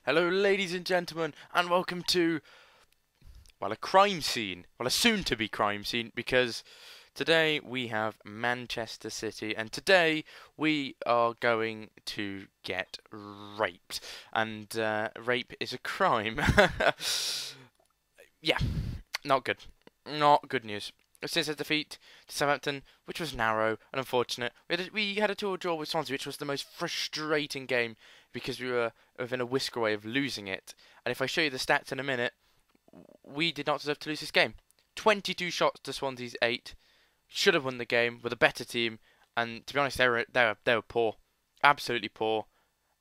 Hello, ladies and gentlemen, and welcome to, well, a crime scene. Well, a soon-to-be crime scene, because today we have Manchester City, and today we are going to get raped. And rape is a crime. Yeah, not good. Not good news. Since a defeat to Southampton, which was narrow and unfortunate, we had a 2-2 draw with Swansea, which was the most frustrating game because we were within a whisker away of losing it. And if I show you the stats in a minute, we did not deserve to lose this game. 22 shots to Swansea's 8. Should have won the game with a better team. And to be honest, they were poor, absolutely poor.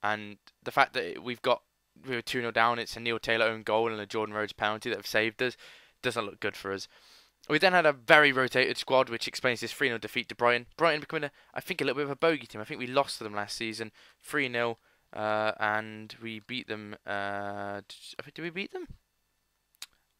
And the fact that we were 2-0 down, it's a Neil Taylor own goal and a Jordan Rhodes penalty that have saved us, doesn't look good for us. We then had a very rotated squad, which explains this 3-0 defeat to Brighton. Brighton becoming, I think, a little bit of a bogey team. I think we lost to them last season, 3-0, and we beat them. Did we beat them?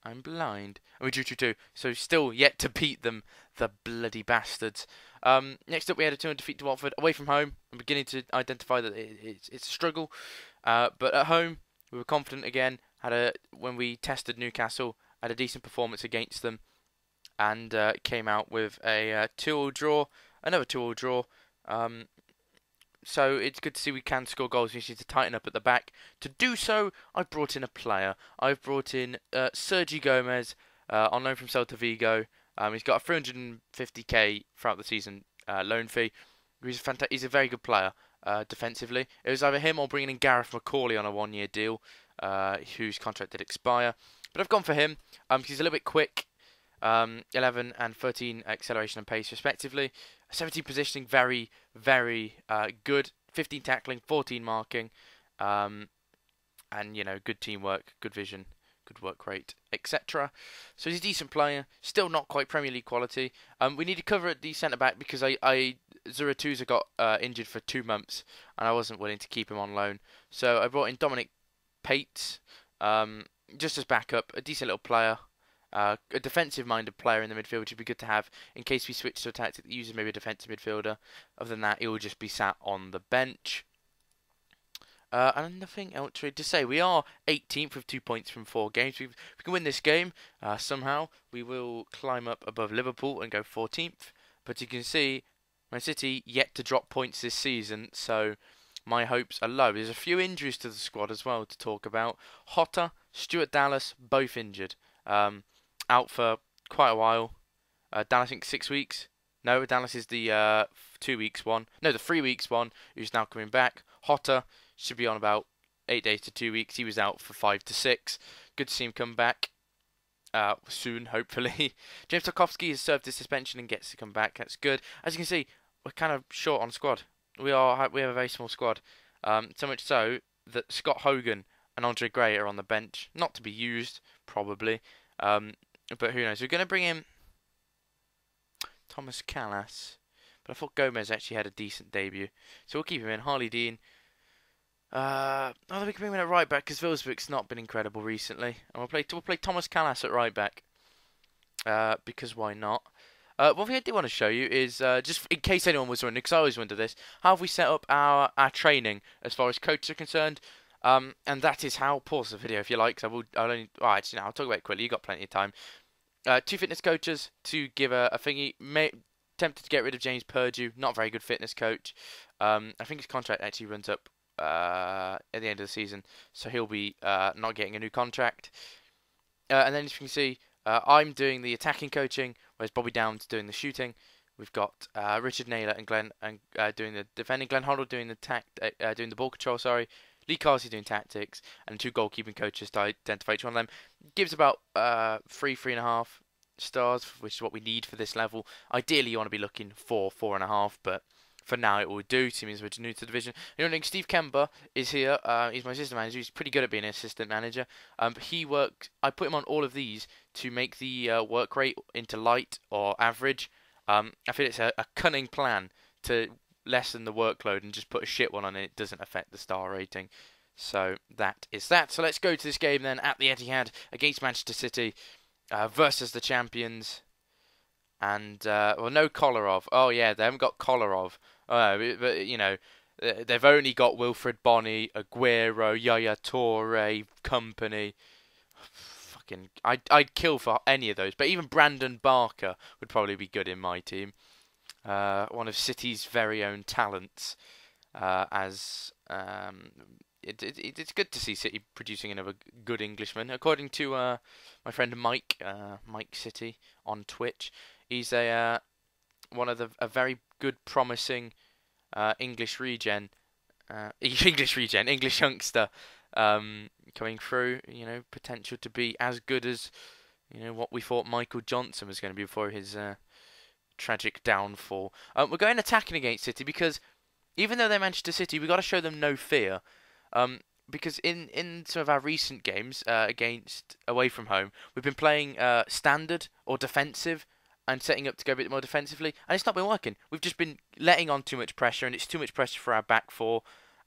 I'm blind. And we drew 2-2, so still yet to beat them, the bloody bastards. Next up, we had a 2-0 defeat to Watford, away from home. I'm beginning to identify that it's a struggle, but at home, we were confident again. When we tested Newcastle, had a decent performance against them. And came out with a 2-2 draw, another 2-2 draw. So it's good to see we can score goals. We just need to tighten up at the back. To do so, I've brought in a player. I've brought in Sergi Gomez on loan from Celta Vigo. He's got a 350k throughout the season loan fee. He's a very good player defensively. It was either him or bringing in Gareth McCauley on a 1-year deal, whose contract did expire. But I've gone for him because he's a little bit quick. 11 and 13 acceleration and pace respectively. 17 positioning, very, very good. 15 tackling, 14 marking, and good teamwork, good vision, good work rate, etc. So he's a decent player, still not quite Premier League quality. We need to cover at the centre back because Zuratuza got injured for 2 months, and I wasn't willing to keep him on loan. So I brought in Dominic Pates, just as backup, a decent little player. A defensive-minded player in the midfield, which would be good to have in case we switch to a tactic that uses maybe a defensive midfielder. Other than that, he will just be sat on the bench. And nothing else to say. We are 18th with 2 points from 4 games. If we can win this game, somehow, we will climb up above Liverpool and go 14th. But you can see, Man City yet to drop points this season, so my hopes are low. There's a few injuries to the squad as well to talk about. Hotter, Stuart Dallas, both injured. Out for quite a while. Dallas, I think 6 weeks. No, Dallas is the 2 weeks one. No, the 3 weeks one, who's now coming back. Hotter should be on about 8 days to 2 weeks. He was out for 5 to 6. Good to see him come back soon, hopefully. James Tarkowski has served his suspension and gets to come back. That's good. As you can see, we're kind of short on squad. We have a very small squad. So much so that Scott Hogan and Andre Gray are on the bench, not to be used probably. But who knows? We're going to bring in Thomas Callas. But I thought Gomez actually had a decent debut. So we'll keep him in. Harley Dean. We can bring him in at right back because Vilsbuk's not been incredible recently. And we'll play Thomas Callas at right back. Because why not? One thing I did want to show you is, just in case anyone was wondering, because I always wonder this, how have we set up our training as far as coaches are concerned? And that is how. Pause the video if you like. I'll talk about it quickly. You got plenty of time. 2 fitness coaches to give a thingy. Tempted to get rid of James Purdue. Not a very good fitness coach. I think his contract actually runs up at the end of the season, so he'll be not getting a new contract. And then as you can see, I'm doing the attacking coaching, whereas Bobby Downs doing the shooting. We've got Richard Naylor and Glenn doing the defending. Glenn Hoddle doing the ball control. Sorry. Lee Carsey doing tactics, and 2 goalkeeping coaches to identify each one of them. Gives about 3.5 stars, which is what we need for this level. Ideally, you want to be looking for 4.5, but for now it will do. Seems we're new to the division. Steve Kemba is here. He's my assistant manager. He's pretty good at being an assistant manager. I put him on all of these to make the work rate into light or average. I feel it's a cunning plan to lessen the workload and just put a shit one on it. It doesn't affect the star rating. So that is that. So let's go to this game then at the Etihad against Manchester City versus the champions. And no Kolarov. Oh yeah, they haven't got Kolarov. But They've only got Wilfred Bonny, Aguero, Yaya Toure, company. Fucking, I'd kill for any of those. But even Brandon Barker would probably be good in my team. One of City's very own talents. As it's good to see City producing another good Englishman. According to my friend Mike, Mike City on Twitch, he's one of a very good, promising English regen, English youngster coming through. You know, potential to be as good as what we thought Michael Johnson was going to be before his tragic downfall. We're going attacking against City because even though they're Manchester City, we've got to show them no fear. Because in some of our recent games against away from home, we've been playing standard or defensive and setting up to go a bit more defensively, and it's not been working. We've just been letting on too much pressure, and it's too much pressure for our back four,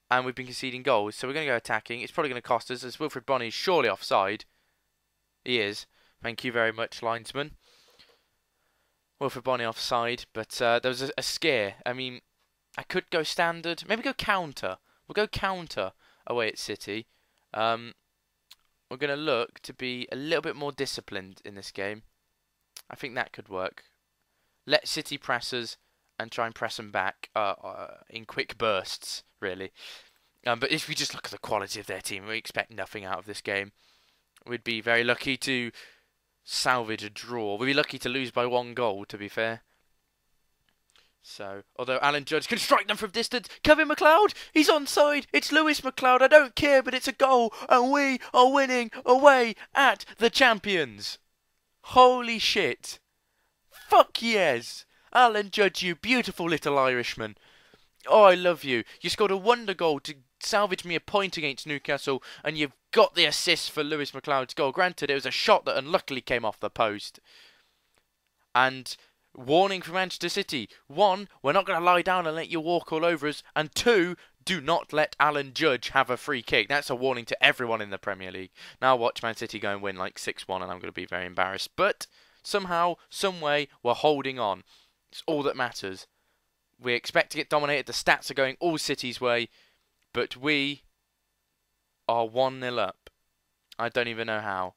and we've been conceding goals. So we're going to go attacking. It's probably going to cost us, as Wilfred Bonny is surely offside. He is. Thank you very much, linesman. Wilfred Bonny offside, but there was a scare. I mean, I could go standard, maybe go counter. We'll go counter away at City. We're going to look to be a little bit more disciplined in this game. I think that could work. Let City press us and try and press them back in quick bursts, really. But if we just look at the quality of their team, we expect nothing out of this game. We'd be very lucky to salvage a draw. We'd be lucky to lose by 1 goal, to be fair. So, although Alan Judge can strike them from distance, Kevin McLeod, he's onside. It's Lewis McLeod. I don't care, but it's a goal, and we are winning away at the champions. Holy shit! Fuck yes, Alan Judge, you beautiful little Irishman. Oh, I love you. You scored a wonder goal to salvage me a point against Newcastle, and you've got the assist for Lewis McLeod's goal. Granted, it was a shot that unluckily came off the post. And warning from Manchester City. 1, we're not going to lie down and let you walk all over us. And 2, do not let Alan Judge have a free kick. That's a warning to everyone in the Premier League. Now watch Man City go and win like 6-1 and I'm going to be very embarrassed. But somehow, some way, we're holding on. It's all that matters. We expect to get dominated. The stats are going all City's way. But we are 1-0 up. I don't even know how.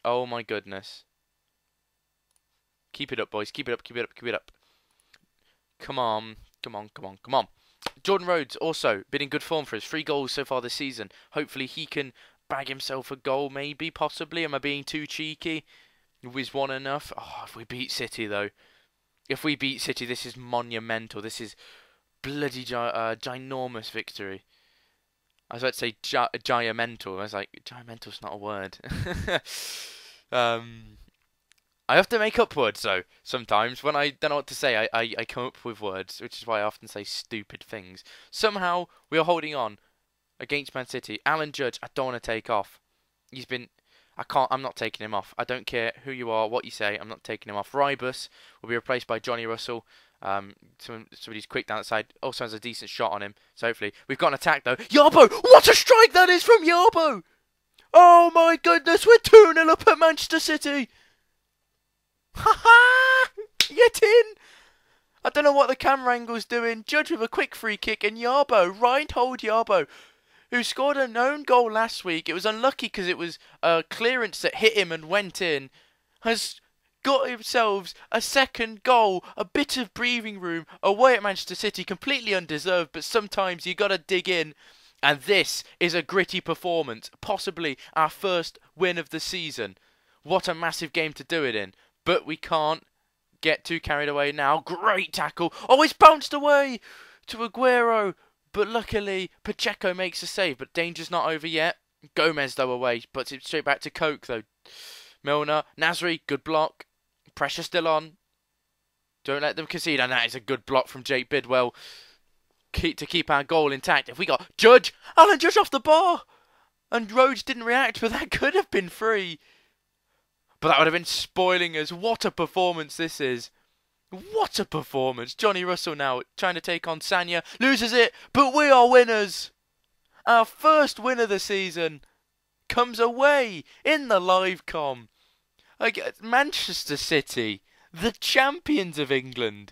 Oh my goodness. Keep it up, boys. Keep it up, keep it up, keep it up. Come on. Come on, come on, come on. Jordan Rhodes also been in good form for us. 3 goals so far this season. Hopefully he can bag himself a goal, maybe, possibly. Am I being too cheeky? Was 1 enough? Oh, if we beat City, though. If we beat City, this is monumental. This is bloody ginormous victory. I was about to say giamental. I was like, giamental's not a word. I have to make up words, though, sometimes. When I don't know what to say, I come up with words, which is why I often say stupid things. Somehow, we are holding on against Man City. Alan Judge, I don't want to take off. I'm not taking him off. I don't care who you are, what you say, I'm not taking him off. Rybus will be replaced by Johnny Russell. Somebody's quick down the side. Also has a decent shot on him, so hopefully. We've got an attack, though. Yarbo! What a strike that is from Yarbo! Oh my goodness, we're 2-0 up at Manchester City! Ha ha! Get in! I don't know what the camera angle's doing. Judge with a quick free kick, and Yarbo, Reinhold Yarbo, who scored a known goal last week. It was unlucky because it was a clearance that hit him and went in. Has got himself a second goal, a bit of breathing room away at Manchester City. Completely undeserved, but sometimes you got to dig in. And this is a gritty performance. Possibly our first win of the season. What a massive game to do it in. But we can't get too carried away now. Great tackle. Oh, it's bounced away to Aguero. But luckily, Pacheco makes a save. But danger's not over yet. Gomez, though, away. Puts it straight back to Coke, though. Milner. Nasri, good block. Pressure still on. Don't let them concede. And that is a good block from Jake Bidwell. To keep our goal intact. If we got Judge. Alan Judge off the bar. And Rhodes didn't react, but that could have been free. But that would have been spoiling us. What a performance this is. What a performance. Johnny Russell now trying to take on Sanya. Loses it, but we are winners. Our first win of the season comes away in the live comm. Manchester City, the champions of England.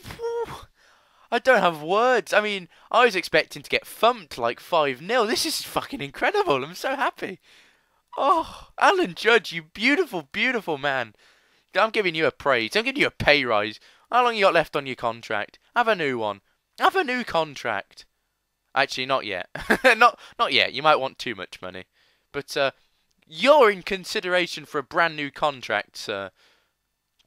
Whew. I don't have words. I mean, I was expecting to get thumped like 5-0. This is fucking incredible. I'm so happy. Oh, Alan Judge, you beautiful, beautiful man. I'm giving you a praise. I'm giving you a pay rise. How long you got left on your contract? Have a new one. Have a new contract. Actually, not yet. Not yet. You might want too much money. But you're in consideration for a brand new contract, sir.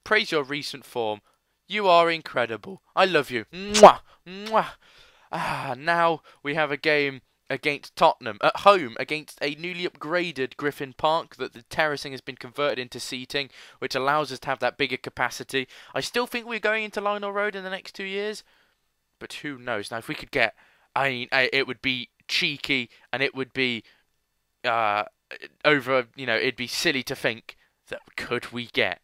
Praise your recent form. You are incredible. I love you. Mwah! Mwah! Now we have a game against Tottenham at home against a newly upgraded Griffin Park that the terracing has been converted into seating, which allows us to have that bigger capacity. I still think we're going into Lionel Road in the next 2 years, but who knows? Now, if we could get, I mean, it would be cheeky and it would be it'd be silly to think that could we get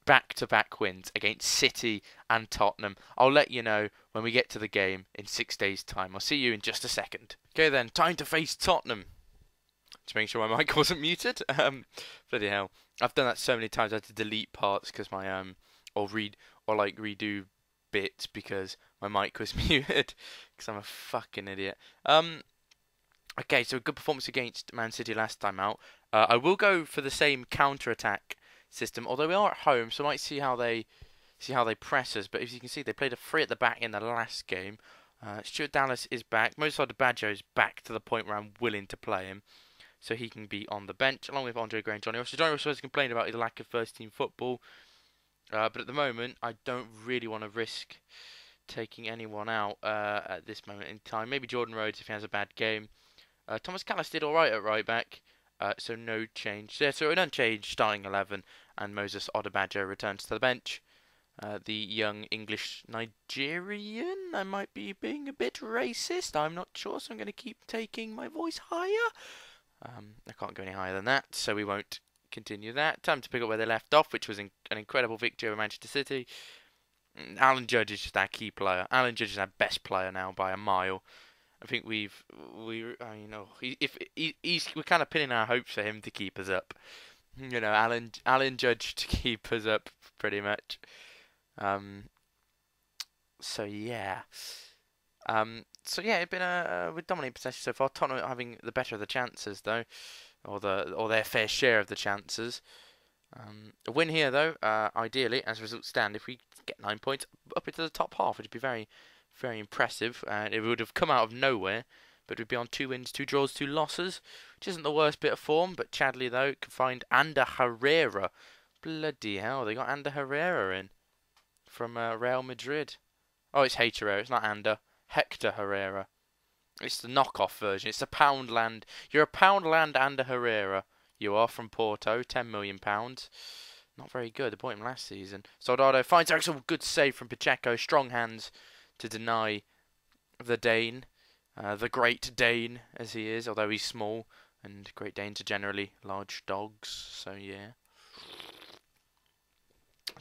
back-to-back wins against City and Tottenham. I'll let you know when we get to the game in 6 days' time. I'll see you in just a second. Okay then, time to face Tottenham. Just making sure my mic wasn't muted. Bloody hell. I've done that so many times I had to delete parts because my redo bits because my mic was muted because I'm a fucking idiot. Okay, so a good performance against Man City last time out. I will go for the same counter-attack system, although we are at home, so I might see how they press us. But as you can see, they played a 3 at the back in the last game. Stuart Dallas is back. Moussa Badjo is back to the point where I'm willing to play him, so he can be on the bench along with Andre Gray and Johnny Ross. So Johnny Ross has complained about his lack of first-team football, but at the moment I don't really want to risk taking anyone out at this moment in time. Maybe Jordan Rhodes if he has a bad game. Thomas Callis did alright at right back, so no change there. So an unchanged starting 11, and Moses Odebajo returns to the bench. The young English Nigerian, I might be being a bit racist, I'm not sure, so I'm going to keep taking my voice higher. I can't go any higher than that, so we won't continue that. Time to pick up where they left off, which was an incredible victory over Manchester City. Alan Judge is just our key player. Alan Judge is our best player now by a mile. I think we're kind of pinning our hopes for him to keep us up. You know, Alan Judge to keep us up, pretty much. So yeah, it's been we're dominating possession so far. Tottenham having the better of the chances though, or their fair share of the chances. A win here though, ideally, as results stand, if we get 9 points up into the top half, it'd be very, very impressive. And it would have come out of nowhere, but we'd be on 2 wins, 2 draws, 2 losses, which isn't the worst bit of form. But Chadley though can find Ander Herrera. Bloody hell, they got Ander Herrera in from Real Madrid. Oh, it's H Herrera, it's not Ander. Hector Herrera. It's the knockoff version. It's a Poundland. You're a Poundland Ander Herrera. You are from Porto, £10 million. Not very good. They bought him last season. Soldado finds Axel. Good save from Pacheco. Strong hands to deny the Dane. The Great Dane, as he is, although he's small. And Great Danes are generally large dogs. So, yeah.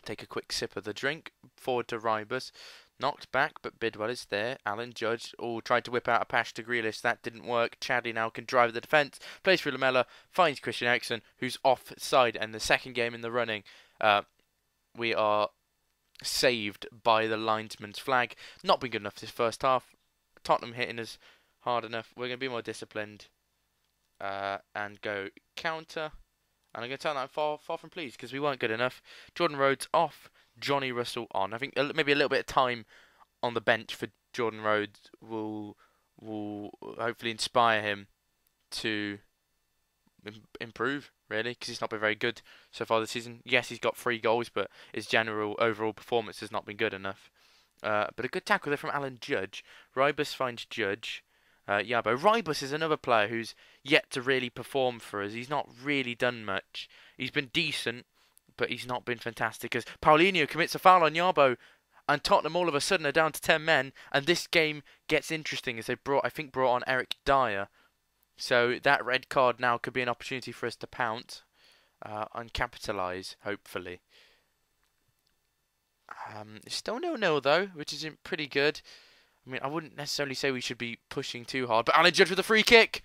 Take a quick sip of the drink. Forward to Ribus. Knocked back, but Bidwell is there. Alan Judge tried to whip out a pass to Grealish. That didn't work. Chadley now can drive the defence. Plays through Lamella. Finds Christian Eriksen, who's offside. And the second game in the running, we are saved by the linesman's flag. Not been good enough this first half. Tottenham hitting us hard enough. We're going to be more disciplined and go counter. And I'm going to tell that I'm far from pleased because we weren't good enough. Jordan Rhodes off. Johnny Russell on. I think maybe a little bit of time on the bench for Jordan Rhodes will hopefully inspire him to improve, really, because he's not been very good so far this season. Yes, he's got 3 goals, but his general overall performance has not been good enough. But a good tackle there from Alan Judge. Ribus finds Judge. Yabo. Ribus is another player who's yet to really perform for us. He's not really done much. He's been decent, but he's not been fantastic, as Paulinho commits a foul on Yabo, and Tottenham all of a sudden are down to 10 men, and this game gets interesting as they brought on Eric Dyer. So that red card now could be an opportunity for us to pounce and capitalise, hopefully. It's still 0-0 though, which is pretty good. I mean, I wouldn't necessarily say we should be pushing too hard, but Alan Judge with a free kick!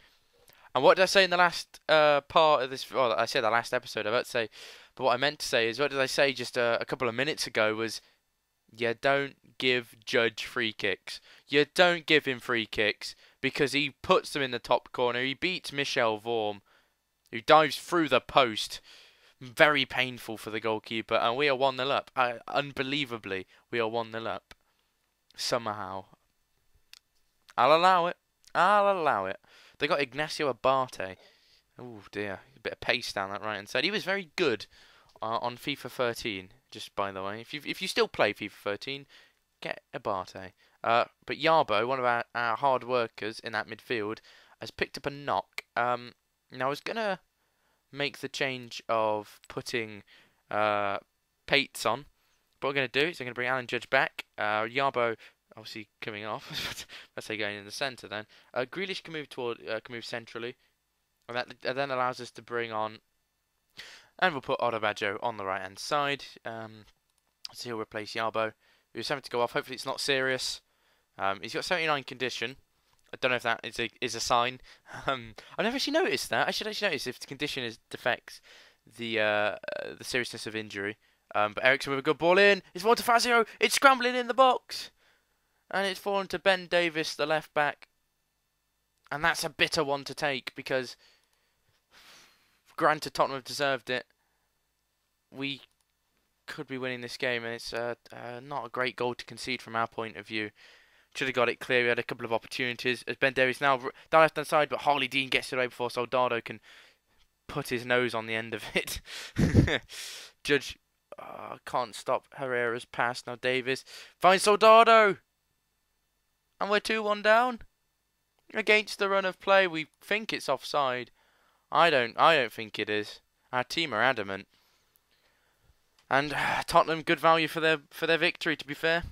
And what did I say in the last part of this? Well, I said the last episode, I about to say. But what I meant to say is, what did I say just a couple of minutes ago was, You don't give Judge free kicks. You don't give him free kicks because he puts them in the top corner. He beats Michel Vorm, who dives through the post. Very painful for the goalkeeper, and we are 1-0 up. Unbelievably, we are 1-0 up. Somehow. I'll allow it. I'll allow it. They got Ignacio Abate. Oh dear, a bit of pace down that right hand side. He was very good on FIFA 13. Just by the way, if you still play FIFA 13, get Abate. But Yarbo, one of our hard workers in that midfield, has picked up a knock. Now I was gonna make the change of putting Pates on. But what we're going to do is I'm going to bring Alan Judge back. Yarbo obviously coming off. Let's say going in the centre then. Grealish can move centrally. And that then allows us to bring on, and we'll put Odobajo on the right hand side. So he'll replace Yarbo, who's having to go off. Hopefully it's not serious. He's got 79 condition. I don't know if that is a sign. I've never actually noticed that. I should actually notice if the condition defects the seriousness of injury. But Ericsson with a good ball in. It's 1-0. It's scrambling in the box. And it's fallen to Ben Davis, the left back. And that's a bitter one to take because, granted, Tottenham have deserved it. We could be winning this game, and it's not a great goal to concede from our point of view. Should have got it clear. We had a couple of opportunities. As Ben Davis now down left hand side, but Harley Dean gets it away before Soldado can put his nose on the end of it. Judge can't stop Herrera's pass. Now Davis finds Soldado. And we're 2-1 down. Against the run of play, we think it's offside. I don't think it is. Our team are adamant. And Tottenham, good value for their victory, to be fair.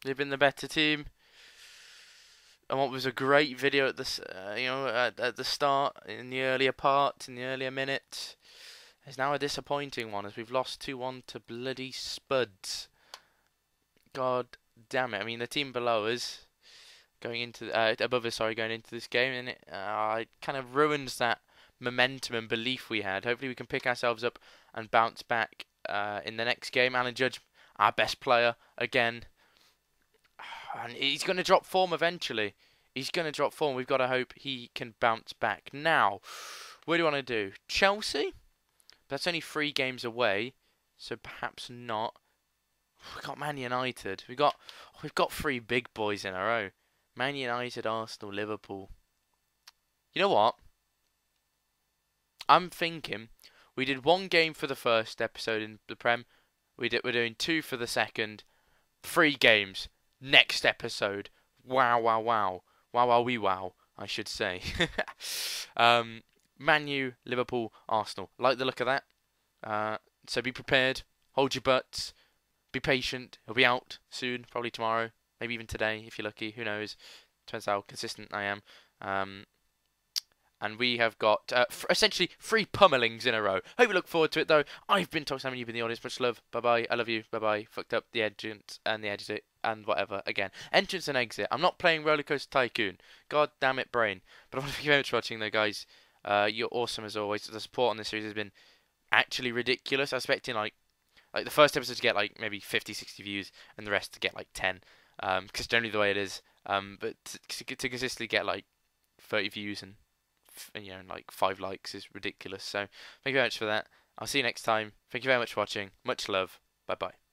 They've been the better team. And what was a great video at the at the start, in the earlier part, in the earlier minutes, is now a disappointing one as we've lost 2-1 to bloody Spuds. God damn it! I mean, the team below us, above us, going into this game, and it kind of ruins that momentum and belief we had. Hopefully, we can pick ourselves up and bounce back in the next game. Alan Judge, our best player again. And he's going to drop form eventually. He's going to drop form. We've got to hope he can bounce back. Now, what do you want to do? Chelsea? That's only 3 games away, so perhaps not. We've got Man United. We've got 3 big boys in a row. Man United, Arsenal, Liverpool. You know what? I'm thinking we did 1 game for the first episode in the Prem. We're doing 2 for the second. 3 games. Next episode. Wow, wow, wow. Wow, wow, wee wow, I should say. Man U, Liverpool, Arsenal. Like the look of that. So be prepared. Hold your butts. Be patient. He'll be out soon. Probably tomorrow. Maybe even today, if you're lucky. Who knows? Depends how consistent I am. And we have got essentially 3 pummelings in a row. Hope you look forward to it, though. I've been Tom Salmon. You've been the audience. Much love. Bye-bye. I love you. Bye-bye. Fucked up the entrance and the exit and whatever. Again, entrance and exit. I'm not playing Roller Coaster Tycoon. God damn it, brain. But I want to thank you very much for watching, though, guys. You're awesome, as always. The support on this series has been actually ridiculous. I was expecting, like the first episode to get, like, maybe 50, 60 views and the rest to get, like, 10. Because generally the way it is. But to consistently get, like, 30 views and like 5 likes is ridiculous. So thank you very much for that. I'll see you next time. Thank you very much for watching. Much love. Bye bye.